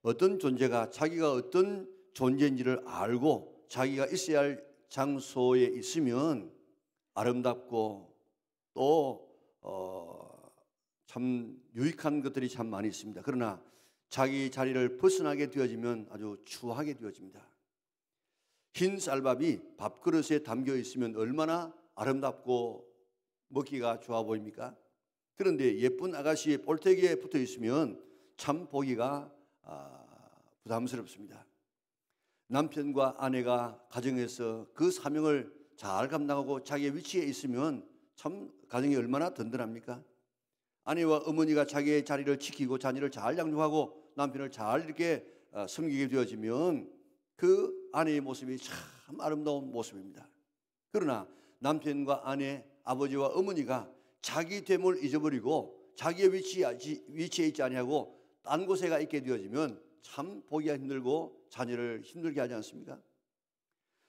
어떤 존재가 자기가 어떤 존재인지를 알고 자기가 있어야 할 장소에 있으면 아름답고 또 참 유익한 것들이 참 많이 있습니다. 그러나 자기 자리를 벗어나게 되어지면 아주 추하게 되어집니다. 흰 쌀밥이 밥그릇에 담겨 있으면 얼마나 아름답고 먹기가 좋아 보입니까? 그런데 예쁜 아가씨의 볼테기에 붙어 있으면 참 보기가 부담스럽습니다. 남편과 아내가 가정에서 그 사명을 잘 감당하고 자기의 위치에 있으면 참 가정이 얼마나 든든합니까? 아내와 어머니가 자기의 자리를 지키고 자녀를 잘 양육하고 남편을 잘 이렇게 섬기게 되어지면 그 아내의 모습이 참 아름다운 모습입니다. 그러나 남편과 아내, 아버지와 어머니가 자기 됨을 잊어버리고 자기의 위치에 있지 아니하고 딴 곳에 가 있게 되어지면 참 보기가 힘들고 자녀를 힘들게 하지 않습니까?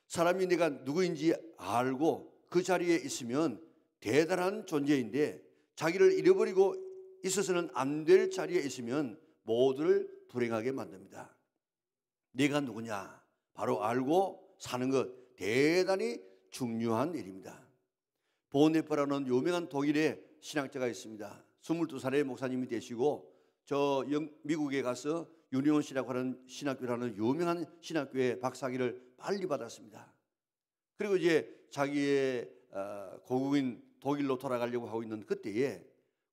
사람이 내가 누구인지 알고 그 자리에 있으면 대단한 존재인데 자기를 잃어버리고 있어서는 안 될 자리에 있으면 모두를 불행하게 만듭니다. 내가 누구냐 바로 알고 사는 것 대단히 중요한 일입니다. 보네퍼라는 유명한 독일의 신학자가 있습니다. 22살의 목사님이 되시고 미국에 가서 유니온 신학교라는 신학교라는 유명한 신학교의 박사학위를 빨리 받았습니다. 그리고 이제 자기의 고국인 독일로 돌아가려고 하고 있는 그때에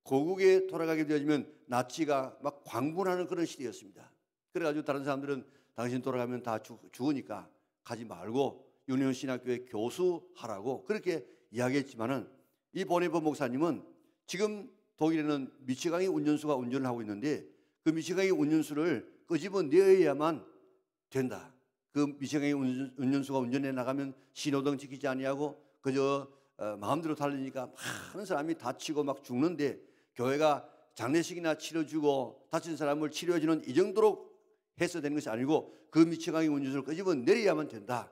고국에 돌아가게 되어지면 나치가 막 광분하는 그런 시대였습니다. 그래가지고 다른 사람들은 당신 돌아가면 다 죽으니까 가지 말고 유니온 신학교의 교수하라고 그렇게 이야기했지만은 이 보네퍼 목사님은 지금 독일에는 미치광이 운전수가 운전을 하고 있는데 그 미치광이 운전수를 끄집어내야만 된다. 그 미치광이 운전수가 운전해 나가면 신호등 지키지 아니하고 그저 마음대로 달리니까 많은 사람이 다치고 막 죽는데 교회가 장례식이나 치러주고 다친 사람을 치료해주는 이 정도로 해서 되는 것이 아니고 그 미치광이 운전수를 끄집어내야만 된다.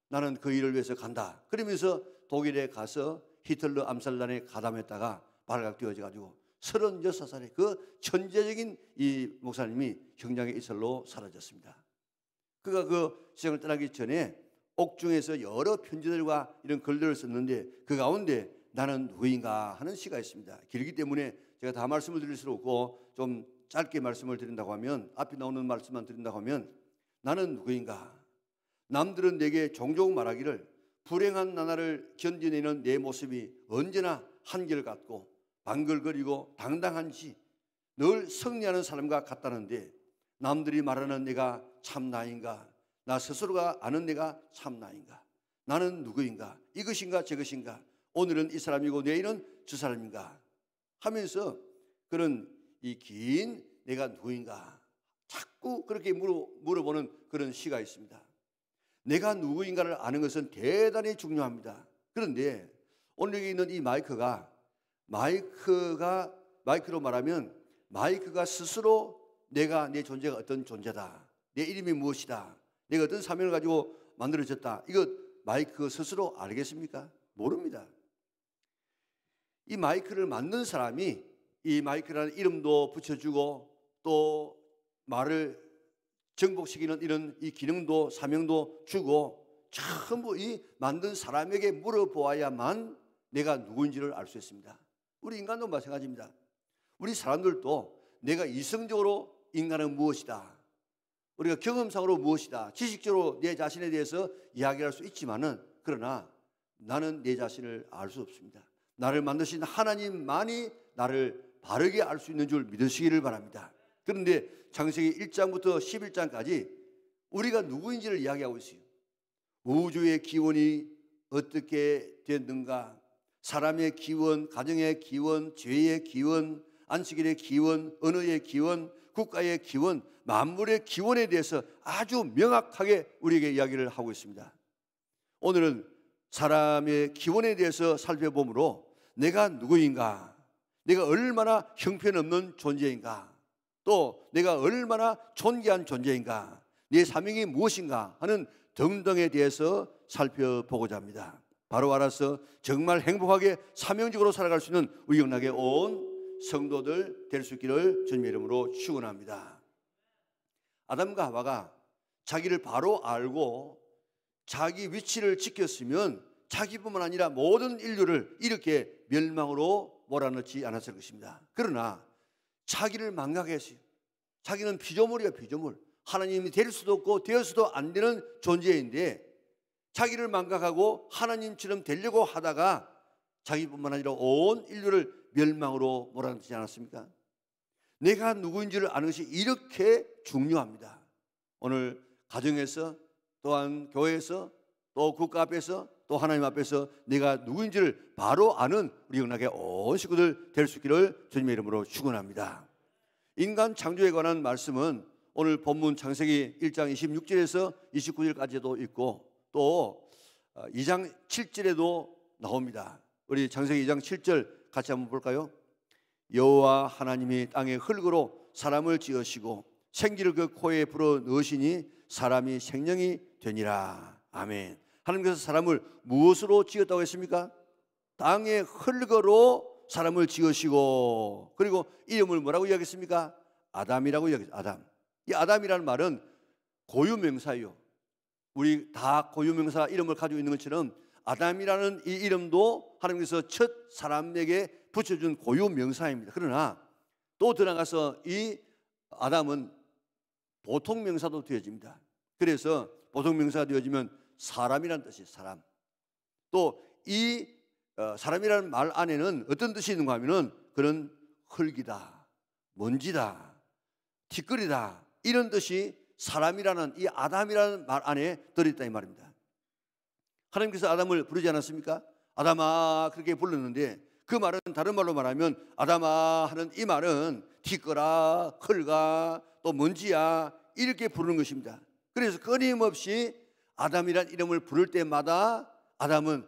나는 그 일을 위해서 간다. 그러면서 독일에 가서 히틀러 암살단에 가담했다가 발각되어져가지고 36살의 그 천재적인 이 목사님이 형장의 이슬로 사라졌습니다. 그가 그 세상을 떠나기 전에 옥중에서 여러 편지들과 이런 글들을 썼는데 그 가운데 나는 누구인가 하는 시가 있습니다. 길기 때문에 제가 다 말씀을 드릴 수 없고 좀 짧게 말씀을 드린다고 하면 앞에 나오는 말씀만 드린다고 하면 나는 누구인가? 남들은 내게 종종 말하기를 불행한 나날을 견디내는 내 모습이 언제나 한결같고 방글거리고 당당한지 늘 승리하는 사람과 같다는데 남들이 말하는 내가 참 나인가? 나 스스로가 아는 내가 참 나인가? 나는 누구인가? 이것인가 저것인가? 오늘은 이 사람이고 내일은 저 사람인가? 하면서 그런 이 긴 내가 누구인가? 자꾸 그렇게 물어보는 그런 시가 있습니다. 내가 누구인가를 아는 것은 대단히 중요합니다. 그런데 오늘 여기 있는 이 마이크로 말하면 마이크가 스스로 내가 내 존재가 어떤 존재다. 내 이름이 무엇이다. 내가 어떤 사명을 가지고 만들어졌다. 이거 마이크 스스로 알겠습니까? 모릅니다. 이 마이크를 만든 사람이 이 마이크라는 이름도 붙여주고 또 말을 정복시키는 이런 이 기능도 사명도 주고 전부 이 만든 사람에게 물어보아야만 내가 누구인지를 알 수 있습니다. 우리 인간도 마찬가지입니다. 우리 사람들도 내가 이성적으로 인간은 무엇이다. 우리가 경험상으로 무엇이다. 지식적으로 내 자신에 대해서 이야기할 수 있지만은 그러나 나는 내 자신을 알 수 없습니다. 나를 만드신 하나님만이 나를 바르게 알 수 있는 줄 믿으시기를 바랍니다. 그런데 창세기 1장부터 11장까지 우리가 누구인지를 이야기하고 있어요. 우주의 기원이 어떻게 됐는가? 사람의 기원, 가정의 기원, 죄의 기원, 안식일의 기원, 언어의 기원, 국가의 기원, 만물의 기원에 대해서 아주 명확하게 우리에게 이야기를 하고 있습니다. 오늘은 사람의 기원에 대해서 살펴보므로 내가 누구인가? 내가 얼마나 형편없는 존재인가? 또 내가 얼마나 존귀한 존재인가? 내 사명이 무엇인가? 하는 등등에 대해서 살펴보고자 합니다. 바로 알아서 정말 행복하게 사명적으로 살아갈 수 있는 우리영락에 온 성도들 될 수 있기를 주님의 이름으로 축원합니다. 아담과 하와가 자기를 바로 알고 자기 위치를 지켰으면 자기뿐만 아니라 모든 인류를 이렇게 멸망으로 몰아넣지 않았을 것입니다. 그러나 자기를 망각했어요. 자기는 피조물이야, 피조물. 하나님이 될 수도 없고 되어서도 안 되는 존재인데 자기를 망각하고 하나님처럼 되려고 하다가 자기뿐만 아니라 온 인류를 멸망으로 몰아넣지 않았습니까? 내가 누구인지를 아는 것이 이렇게 중요합니다. 오늘 가정에서 또한 교회에서 또 국가 앞에서 또 하나님 앞에서 내가 누구인지를 바로 아는 우리 영락의 온 식구들 될 수 있기를 주님의 이름으로 축원합니다. 인간 창조에 관한 말씀은 오늘 본문 창세기 1장 26절에서 29절까지도 있고 또 2장 7절에도 나옵니다. 우리 창세기 2장 7절 같이 한번 볼까요? 여호와 하나님이 땅의 흙으로 사람을 지으시고 생기를 그 코에 불어 넣으시니 사람이 생명이 되니라. 아멘. 하나님께서 사람을 무엇으로 지었다고 했습니까? 땅의 흙으로 사람을 지으시고 그리고 이름을 뭐라고 이야기했습니까? 아담이라고 이야기했어요. 아담. 이 아담이라는 말은 고유명사예요. 우리 다 고유명사 이름을 가지고 있는 것처럼 아담이라는 이 이름도 하나님께서 첫 사람에게 붙여준 고유명사입니다. 그러나 또 들어가서 이 아담은 보통명사도 되어집니다. 그래서 보통명사가 되어지면 사람이라는 뜻이에요. 사람. 또 이 사람이라는 말 안에는 어떤 뜻이 있는가 하면은 그런 흙이다, 먼지다, 티끌이다 이런 뜻이 사람이라는 이 아담이라는 말 안에 들어있다 이 말입니다. 하나님께서 아담을 부르지 않았습니까? 아담아 그렇게 불렀는데 그 말은 다른 말로 말하면 아담아 하는 이 말은 티끌아, 흙아, 또 먼지야 이렇게 부르는 것입니다. 그래서 끊임없이 아담이란 이름을 부를 때마다 아담은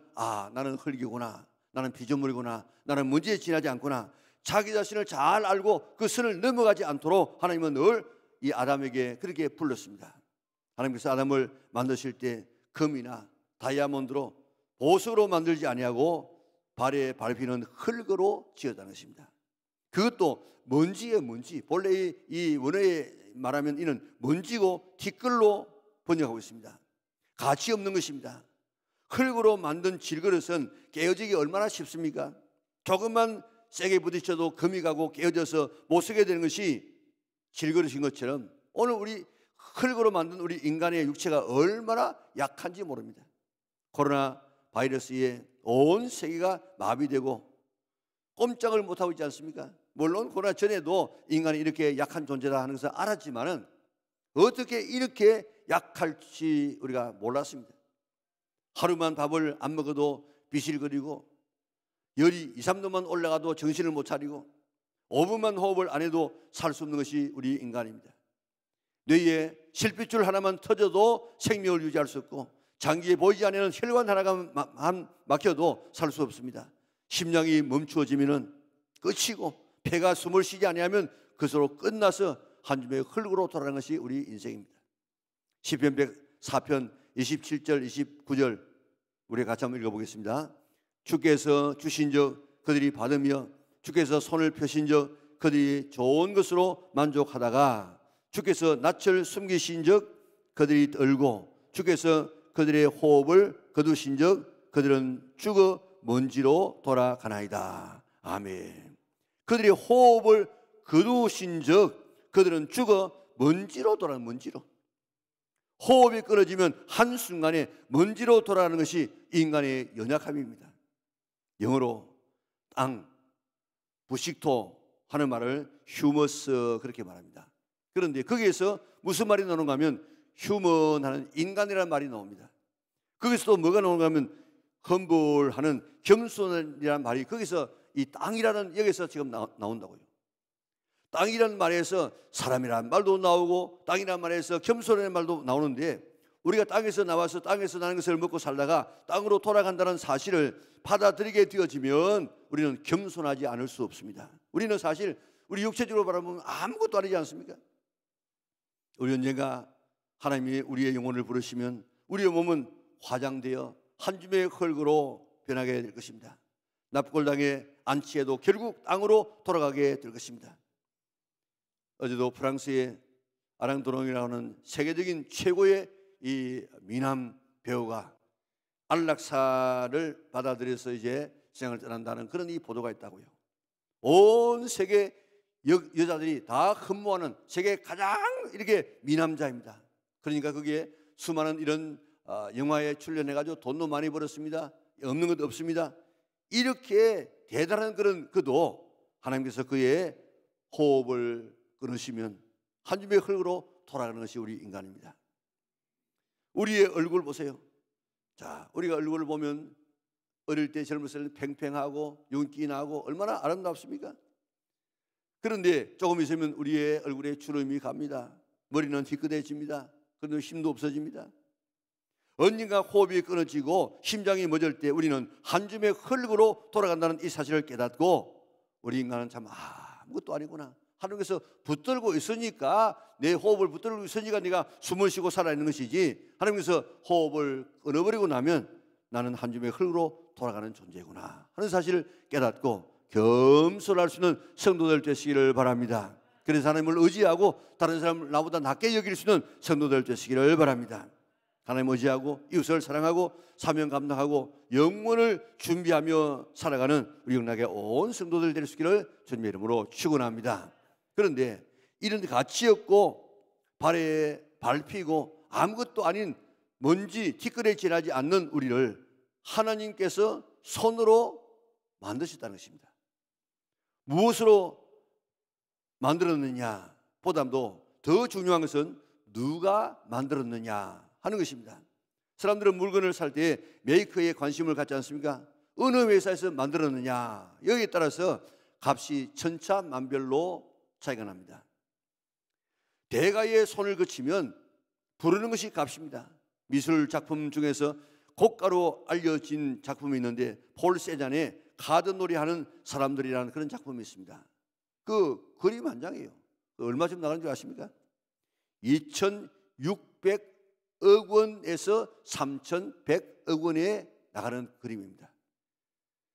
나는 흙이구나, 나는 피조물이구나, 나는 먼지에 지나지 않구나 자기 자신을 잘 알고 그 선을 넘어가지 않도록 하나님은 늘 이 아담에게 그렇게 불렀습니다. 하나님께서 아담을 만드실 때 금이나 다이아몬드로 보석으로 만들지 아니하고 발에 밟히는 흙으로 지었다는 것입니다. 그것도 먼지예요. 먼지. 본래 이 원어에 말하면 이는 먼지고 티끌로 번역하고 있습니다. 가치 없는 것입니다. 흙으로 만든 질그릇은 깨어지기 얼마나 쉽습니까? 조금만 세게 부딪혀도 금이 가고 깨어져서 못 쓰게 되는 것이 질그릇인 것처럼 오늘 우리 흙으로 만든 우리 인간의 육체가 얼마나 약한지 모릅니다. 코로나 바이러스에 온 세계가 마비되고 꼼짝을 못하고 있지 않습니까? 물론 코로나 전에도 인간이 이렇게 약한 존재다 하는 것을 알았지만은 어떻게 이렇게 약할지 우리가 몰랐습니다. 하루만 밥을 안 먹어도 비실거리고 열이 2, 3도만 올라가도 정신을 못 차리고 5분만 호흡을 안 해도 살 수 없는 것이 우리 인간입니다. 뇌에 실핏줄 하나만 터져도 생명을 유지할 수 없고 장기에 보이지 않는 혈관 하나가 막혀도 살 수 없습니다. 심장이 멈추어지면 끝이고 폐가 숨을 쉬지 아니하면 그것으로 끝나서 한 줌의 흙으로 돌아가는 것이 우리 인생입니다. 시편 104편 27절 29절 우리 같이 한번 읽어보겠습니다. 주께서 주신 적 그들이 받으며 주께서 손을 펴신 적 그들이 좋은 것으로 만족하다가 주께서 낯을 숨기신 적 그들이 떨고 주께서 그들의 호흡을 거두신 적 그들은 죽어 먼지로 돌아가나이다. 아멘. 그들의 호흡을 거두신 적 그들은 죽어 먼지로 돌아가는 먼지로. 호흡이 끊어지면 한순간에 먼지로 돌아가는 것이 인간의 연약함입니다. 영어로 땅, 부식토 하는 말을 휴머스 그렇게 말합니다. 그런데 거기에서 무슨 말이 나오는가 하면 휴먼하는 인간이라는 말이 나옵니다. 거기서 또 뭐가 나오는가 하면 험불하는 겸손이라는 말이 거기서 이 땅이라는 여기서 지금 나온다고요. 땅이라는 말에서 사람이라는 말도 나오고 땅이라는 말에서 겸손이라는 말도 나오는데 우리가 땅에서 나와서 땅에서 나는 것을 먹고 살다가 땅으로 돌아간다는 사실을 받아들이게 되어지면 우리는 겸손하지 않을 수 없습니다. 우리는 사실 우리 육체적으로 바라보면 아무것도 아니지 않습니까? 우리 언젠가 하나님이 우리의 영혼을 부르시면 우리의 몸은 화장되어 한 줌의 흙으로 변하게 될 것입니다. 납골당에 안치해도 결국 땅으로 돌아가게 될 것입니다. 어제도 프랑스의 아랑도롱이라고 하는 세계적인 최고의 이 미남 배우가 안락사를 받아들여서 이제 세상을 떠난다는 그런 이 보도가 있다고요. 온 세계 여자들이 다 흠모하는 세계 가장 이렇게 미남자입니다. 그러니까 거기에 수많은 이런 영화에 출연해가지고 돈도 많이 벌었습니다. 없는 것도 없습니다. 이렇게 대단한 그런 그도 하나님께서 그의 호흡을 끊으시면 한 줌의 흙으로 돌아가는 것이 우리 인간입니다. 우리의 얼굴 보세요. 자, 우리가 얼굴을 보면 어릴 때 젊었을 때 팽팽하고 윤기 나고 얼마나 아름답습니까? 그런데 조금 있으면 우리의 얼굴에 주름이 갑니다. 머리는 희끗해집니다. 그런데 힘도 없어집니다. 언젠가 호흡이 끊어지고 심장이 멎을 때 우리는 한 줌의 흙으로 돌아간다는 이 사실을 깨닫고 우리 인간은 참 아무것도 아니구나. 하나님께서 붙들고 있으니까 내 호흡을 붙들고 있으니까 네가 숨을 쉬고 살아있는 것이지, 하나님께서 호흡을 끊어버리고 나면 나는 한 줌의 흙으로 돌아가는 존재구나 하는 사실을 깨닫고 겸손할 수 있는 성도들 되시기를 바랍니다. 그래서 하나님을 의지하고 다른 사람을 나보다 낮게 여길 수 있는 성도들 되시기를 바랍니다. 하나님 의지하고 이웃을 사랑하고 사명 감당하고 영원을 준비하며 살아가는 우리 영락의 온 성도들 될 수 있기를 주님의 이름으로 축원합니다. 그런데 이런 데 가치 없고 발에 밟히고 아무것도 아닌 먼지 티끌에 지나지 않는 우리를 하나님께서 손으로 만드셨다는 것입니다. 무엇으로 만들었느냐 보다도 더 중요한 것은 누가 만들었느냐 하는 것입니다. 사람들은 물건을 살 때 메이커에 관심을 갖지 않습니까? 어느 회사에서 만들었느냐 여기에 따라서 값이 천차만별로 차이가 납니다. 대가의 손을 거치면 부르는 것이 값입니다. 미술 작품 중에서 고가로 알려진 작품이 있는데 폴 세잔의 가든놀이 하는 사람들이라는 그런 작품이 있습니다. 그 그림 한 장이에요. 얼마쯤 나가는 줄 아십니까? 2,600억 원에서 3,100억 원에 나가는 그림입니다.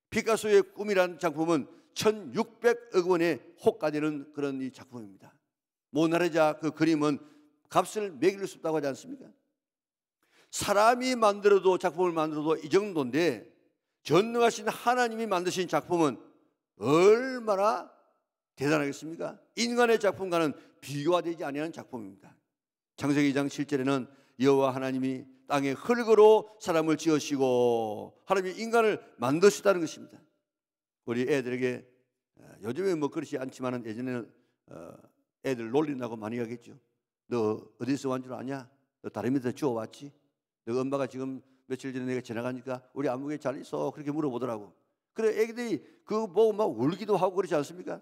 피카소의 꿈이라는 작품은 1,600억 원에 호가되는 그런 이 작품입니다. 모나리자 그 그림은 값을 매길 수 없다고 하지 않습니까? 사람이 만들어도 작품을 만들어도 이 정도인데 전능하신 하나님이 만드신 작품은 얼마나 대단하겠습니까? 인간의 작품과는 비교가 되지 아니하는 작품입니다. 창세기 2장 7절에는 여호와 하나님이 땅에 흙으로 사람을 지으시고 하나님이 인간을 만드셨다는 것입니다. 우리 애들에게 요즘에 뭐 그렇지 않지만 예전에는 애들 놀린다고 많이 하겠죠. 너 어디서 왔는 줄 아냐? 너 다리 밑에 주워왔지? 너 엄마가 지금 며칠 전에 내가 지나가니까 우리 안목에 잘 있어 그렇게 물어보더라고. 그래 애기들이 그거 보고 막 울기도 하고 그렇지 않습니까?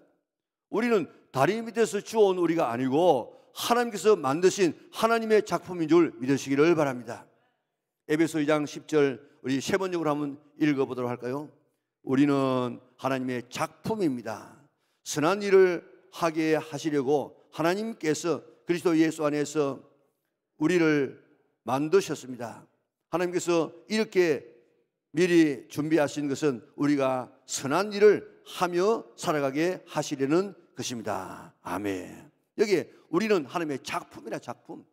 우리는 다리 밑에서 주워온 우리가 아니고 하나님께서 만드신 하나님의 작품인 줄 믿으시기를 바랍니다. 에베소 2장 10절 우리 세 번역으로 한번 읽어보도록 할까요? 우리는 하나님의 작품입니다. 선한 일을 하게 하시려고 하나님께서 그리스도 예수 안에서 우리를 만드셨습니다. 하나님께서 이렇게 미리 준비하신 것은 우리가 선한 일을 하며 살아가게 하시려는 것입니다. 아멘. 여기에 우리는 하나님의 작품이라 작품.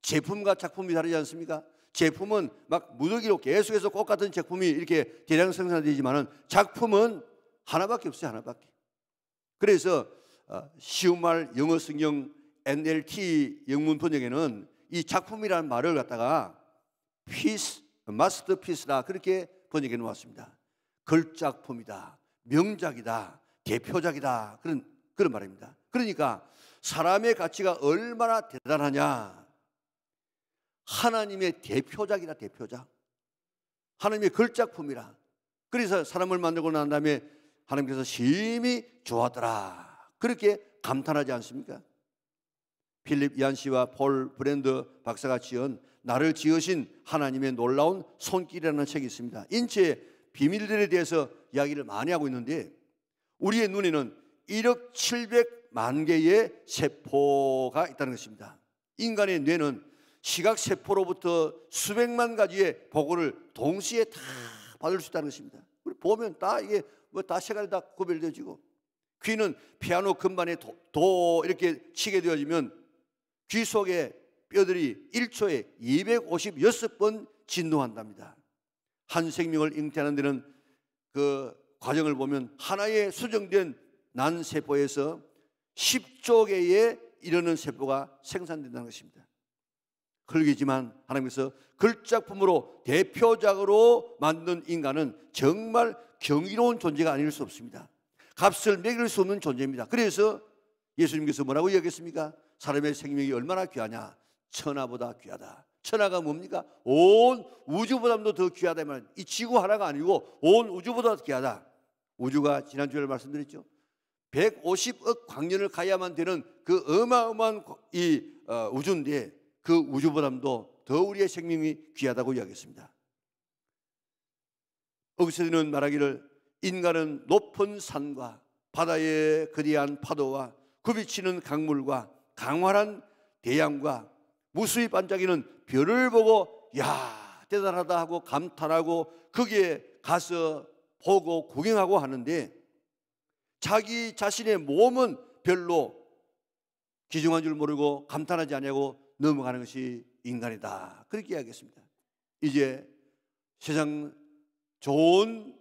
제품과 작품이 다르지 않습니까? 제품은 막 무더기로 계속해서 똑같은 제품이 이렇게 대량 생산되지만은 작품은 하나밖에 없어요. 하나밖에. 그래서 쉬운 말 영어 성경 NLT 영문 번역에는 이 작품이라는 말을 갖다가 piece, masterpiece다 그렇게 번역해 놓았습니다. 걸작품이다, 명작이다, 대표작이다 그런 말입니다. 그러니까 사람의 가치가 얼마나 대단하냐, 하나님의 대표작이다. 대표작, 하나님의 걸작품이라. 그래서 사람을 만들고 난 다음에 하나님께서 심히 좋았더라 그렇게 감탄하지 않습니까? 필립 이안시와 폴 브랜드 박사가 지은 나를 지으신 하나님의 놀라운 손길이라는 책이 있습니다. 인체의 비밀들에 대해서 이야기를 많이 하고 있는데 우리의 눈에는 1억 700만 개의 세포가 있다는 것입니다. 인간의 뇌는 시각세포로부터 수백만 가지의 보고를 동시에 다 받을 수 있다는 것입니다. 우리 보면 다 이게 뭐 다 색깔이 다 구별되어지고, 귀는 피아노 건반에 도 이렇게 치게 되어지면 귀 속에 뼈들이 1초에 256번 진동한답니다. 한 생명을 잉태하는 데는 그 과정을 보면 하나의 수정된 난 세포에서 10조 개에 이르는 세포가 생산된다는 것입니다. 흙이지만 하나님께서 걸작품으로 대표작으로 만든 인간은 정말 경이로운 존재가 아닐 수 없습니다. 값을 매길 수 없는 존재입니다. 그래서 예수님께서 뭐라고 이야기했습니까? 사람의 생명이 얼마나 귀하냐? 천하보다 귀하다. 천하가 뭡니까? 온 우주보다도 더 귀하다. 이 지구 하나가 아니고 온 우주보다 귀하다. 우주가 지난주에 말씀드렸죠. 150억 광년을 가야만 되는 그 어마어마한 우주인데 그 우주보다도 더 우리의 생명이 귀하다고 이야기했습니다. 어거스틴은 말하기를 인간은 높은 산과 바다의 거대한 파도와 굽이치는 강물과 강활한 대양과 무수히 반짝이는 별을 보고 야 대단하다 하고 감탄하고 거기에 가서 보고 구경하고 하는데 자기 자신의 몸은 별로 귀중한 줄 모르고 감탄하지 않냐고 넘어가는 것이 인간이다. 그렇게 이야기했습니다. 이제 세상 좋은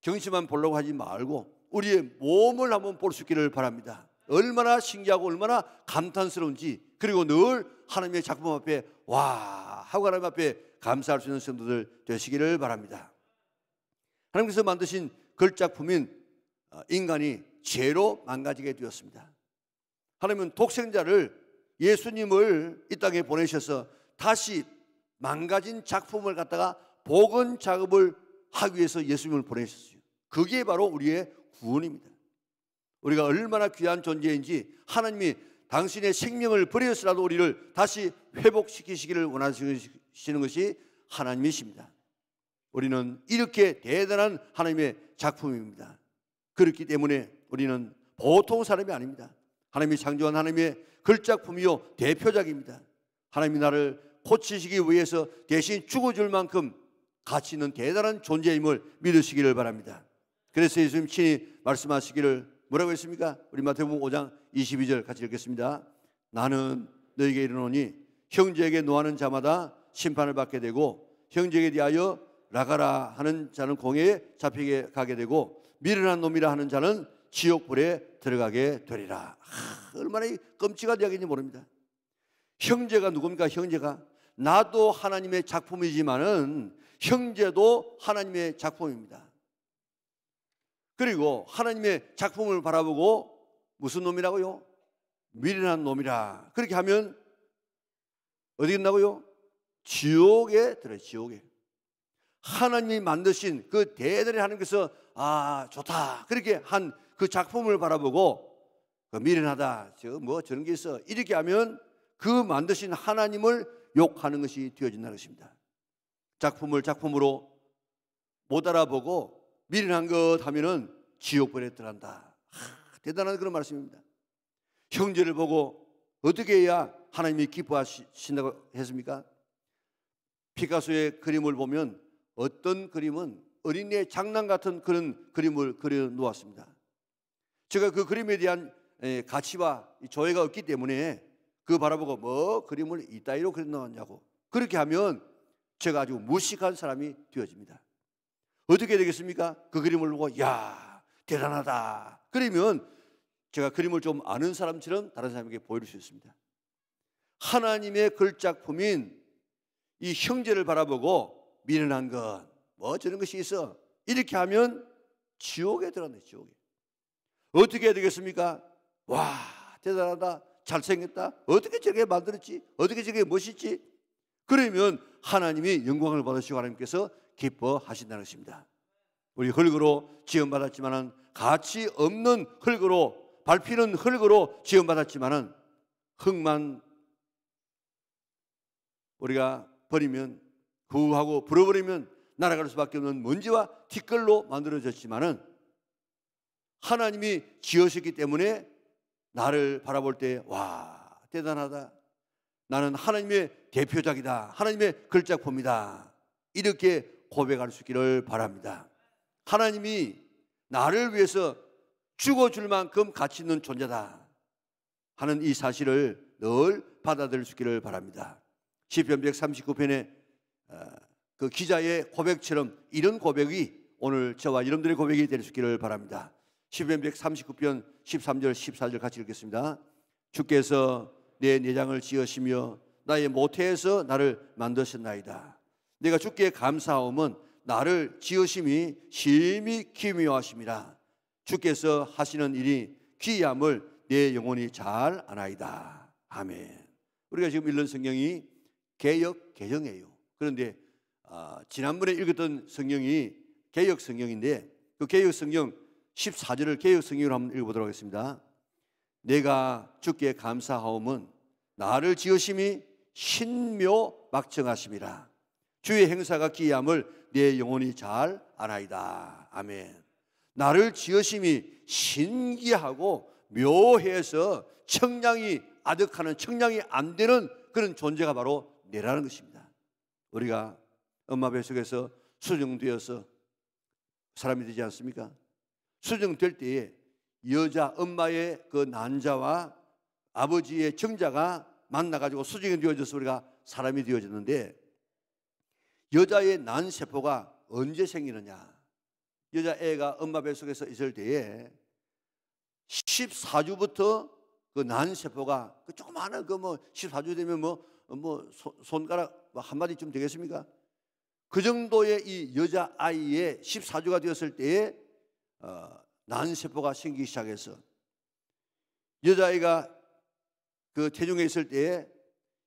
경치만 보려고 하지 말고 우리의 몸을 한번 볼 수 있기를 바랍니다. 얼마나 신기하고 얼마나 감탄스러운지, 그리고 늘 하나님의 작품 앞에 와 하고 하나님 앞에 감사할 수 있는 성도들 되시기를 바랍니다. 하나님께서 만드신 걸작품인 인간이 죄로 망가지게 되었습니다. 하나님은 독생자를, 예수님을 이 땅에 보내셔서 다시 망가진 작품을 갖다가 복원 작업을 하기 위해서 예수님을 보내셨어요. 그게 바로 우리의 구원입니다. 우리가 얼마나 귀한 존재인지 하나님이 당신의 생명을 버려서라도 우리를 다시 회복시키시기를 원하시는 것이 하나님이십니다. 우리는 이렇게 대단한 하나님의 작품입니다. 그렇기 때문에 우리는 보통 사람이 아닙니다. 하나님이 창조한 하나님의 걸작품이요 대표작입니다. 하나님이 나를 고치시기 위해서 대신 죽어줄 만큼 가치 있는 대단한 존재임을 믿으시기를 바랍니다. 그래서 예수님 친히 말씀하시기를 뭐라고 했습니까? 우리 마태복음 5장 22절 같이 읽겠습니다. 나는 너에게 이르노니 형제에게 노하는 자마다 심판을 받게 되고 형제에게 대하여 나가라 하는 자는 공회에 잡히게 가게 되고 미련한 놈이라 하는 자는 지옥불에 들어가게 되리라. 얼마나 끔찍한 이야기인지 모릅니다. 형제가 누굽니까? 형제가 나도 하나님의 작품이지만은 형제도 하나님의 작품입니다. 그리고 하나님의 작품을 바라보고 무슨 놈이라고요? 미련한 놈이라. 그렇게 하면 어디 있나고요? 지옥에 들어요. 지옥에. 하나님이 만드신 그 대단히 하나님께서 좋다 그렇게 한 그 작품을 바라보고 미련하다 저런 게 있어 이렇게 하면 그 만드신 하나님을 욕하는 것이 되어진다는 것입니다. 작품을 작품으로 못 알아보고 미련한 것 하면은 지옥불에 들어간다. 대단한 그런 말씀입니다. 형제를 보고 어떻게 해야 하나님이 기뻐하신다고 했습니까? 피카소의 그림을 보면 어떤 그림은 어린이의 장난 같은 그런 그림을 그려 놓았습니다. 제가 그 그림에 대한 가치와 조회가 없기 때문에 그 바라보고 뭐 그림을 이따위로 그려 놓았냐고 그렇게 하면 제가 아주 무식한 사람이 되어집니다. 어떻게 되겠습니까? 그 그림을 보고 야 대단하다 그러면 제가 그림을 좀 아는 사람처럼 다른 사람에게 보일 수 있습니다. 하나님의 걸작품인 이 형제를 바라보고 미련한 것 뭐 저런 것이 있어 이렇게 하면 지옥에 들어간다. 지옥에. 어떻게 해야 되겠습니까? 와 대단하다 잘생겼다 어떻게 저렇게 만들었지 어떻게 저렇게 멋있지 그러면 하나님이 영광을 받으시고 하나님께서 기뻐하신다는 것입니다. 우리 흙으로 지음받았지만은 가치 없는 흙으로 밟히는 흙으로 지음받았지만은 흙만 우리가 버리면 후하고 불어버리면 날아갈 수밖에 없는 먼지와 티끌로 만들어졌지만은 하나님이 지으셨기 때문에 나를 바라볼 때 와 대단하다 나는 하나님의 대표작이다 하나님의 걸작품이다 이렇게 고백할 수 있기를 바랍니다. 하나님이 나를 위해서 죽어줄 만큼 가치 있는 존재다 하는 이 사실을 늘 받아들일 수 있기를 바랍니다. 시편 139편의 그 기자의 고백처럼 이런 고백이 오늘 저와 여러분들의 고백이 될 수 있기를 바랍니다. 시편 139편 13절 14절 같이 읽겠습니다. 주께서 내 내장을 지으시며 나의 모태에서 나를 만드셨나이다. 내가 주께 감사하오면 나를 지으심이 심히 기묘하심이라. 주께서 하시는 일이 기이함을 내 영혼이 잘 아나이다. 아멘. 우리가 지금 읽는 성경이 개역 개정이에요. 그런데 지난번에 읽었던 성경이 개역 성경인데 그 개역 성경 14절을 개역 성경으로 한번 읽어보도록 하겠습니다. 내가 주께 감사하오면 나를 지으심이 신묘막정하심이라. 주의 행사가 기이함을 내 영혼이 잘 아나이다. 아멘. 나를 지으심이 신기하고 묘해서 청량이 아득하는, 청량이 안 되는 그런 존재가 바로 내라는 것입니다. 우리가 엄마 뱃속에서 수정되어서 사람이 되지 않습니까? 수정될 때에 여자 엄마의 그 난자와 아버지의 정자가 만나가지고 수정이 되어져서 우리가 사람이 되어졌는데, 여자의 난세포가 언제 생기느냐? 여자애가 엄마 뱃속에서 있을 때에 14주부터 그 난세포가 그 조그마한 그 뭐 14주 되면 손가락 한마디쯤 되겠습니까? 그 정도의 이 여자아이의 14주가 되었을 때에 난세포가 생기기 시작해서 여자아이가 그 태중에 있을 때에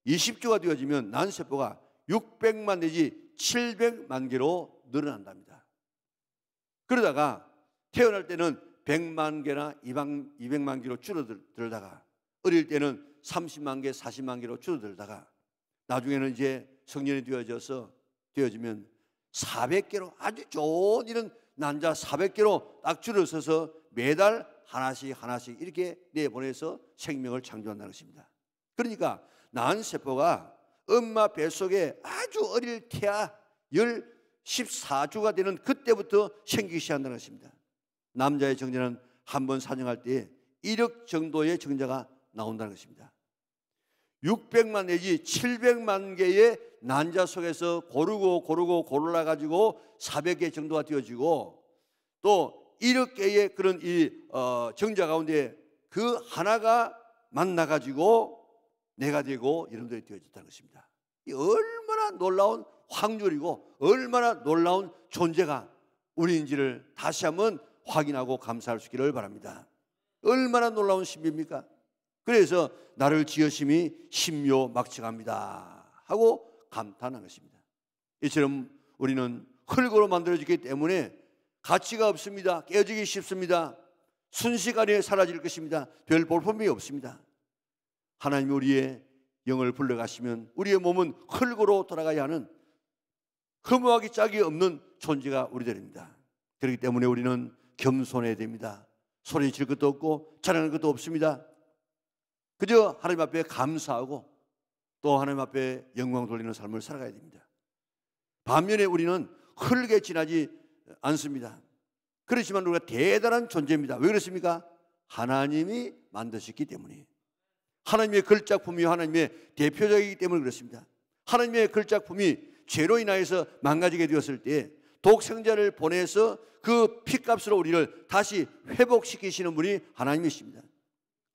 20주가 되어지면 난세포가 600만 내지 700만 개로 늘어난답니다. 그러다가 태어날 때는 100만 개나 200만 개로 줄어들다가 어릴 때는 30만 개, 40만 개로 줄어들다가 나중에는 이제 성년이 되어지면 400개로, 아주 좋은 이런 난자 400개로 딱 줄어서서 매달 하나씩 이렇게 내보내서 생명을 창조한다는 것입니다. 그러니까 난세포가 엄마 뱃속에 아주 어릴 태아 14주가 되는 그때부터 생기기 시작한다는 것입니다. 남자의 정자는 한 번 사정할 때에 1억 정도의 정자가 나온다는 것입니다. 600만 내지 700만 개의 난자 속에서 고르고 골라가지고 400개 정도가 되어지고, 또 1억 개의 그런 이 정자 가운데 그 하나가 만나가지고 내가 되고 여러분들이 되어졌다는 것입니다. 이 얼마나 놀라운 확률이고 얼마나 놀라운 존재가 우리인지를 다시 한번 확인하고 감사할 수 있기를 바랍니다. 얼마나 놀라운 신비입니까? 그래서 나를 지으심이 신묘막측합니다 하고 감탄한 것입니다. 이처럼 우리는 흙으로 만들어지기 때문에 가치가 없습니다. 깨어지기 쉽습니다. 순식간에 사라질 것입니다. 별 볼품이 없습니다. 하나님이 우리의 영을 불러가시면 우리의 몸은 흙으로 돌아가야 하는 허무하기 짝이 없는 존재가 우리들입니다. 그렇기 때문에 우리는 겸손해야 됩니다. 소리 질 것도 없고 자랑할 것도 없습니다. 그저 하나님 앞에 감사하고 또 하나님 앞에 영광 돌리는 삶을 살아가야 됩니다. 반면에 우리는 흙에 지나지 않습니다. 그렇지만 우리가 대단한 존재입니다. 왜 그렇습니까? 하나님이 만드셨기 때문에, 하나님의 걸작품이 하나님의 대표적이기 때문에 그렇습니다. 하나님의 걸작품이 죄로 인하여서 망가지게 되었을 때 독생자를 보내서 그 피값으로 우리를 다시 회복시키시는 분이 하나님이십니다.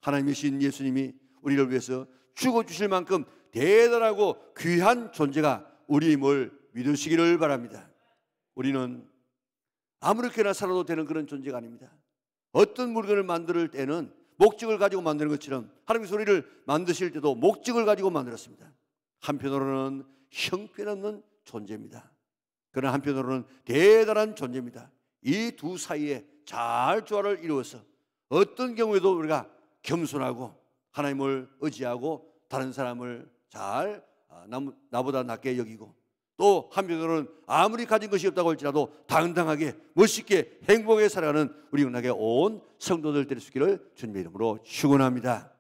하나님이신 예수님이 우리를 위해서 죽어주실 만큼 대단하고 귀한 존재가 우리임을 믿으시기를 바랍니다. 우리는 아무렇게나 살아도 되는 그런 존재가 아닙니다. 어떤 물건을 만들 때는 목적을 가지고 만드는 것처럼 하나님께서 우리를 만드실 때도 목적을 가지고 만들었습니다. 한편으로는 형편없는 존재입니다. 그러나 한편으로는 대단한 존재입니다. 이 두 사이에 잘 조화를 이루어서 어떤 경우에도 우리가 겸손하고 하나님을 의지하고 다른 사람을 잘 나보다 낮게 여기고, 또 한편으로는 아무리 가진 것이 없다고 할지라도 당당하게 멋있게 행복하게 살아가는 우리 은하계 온 성도들 될 수 있기를 주님의 이름으로 축원합니다.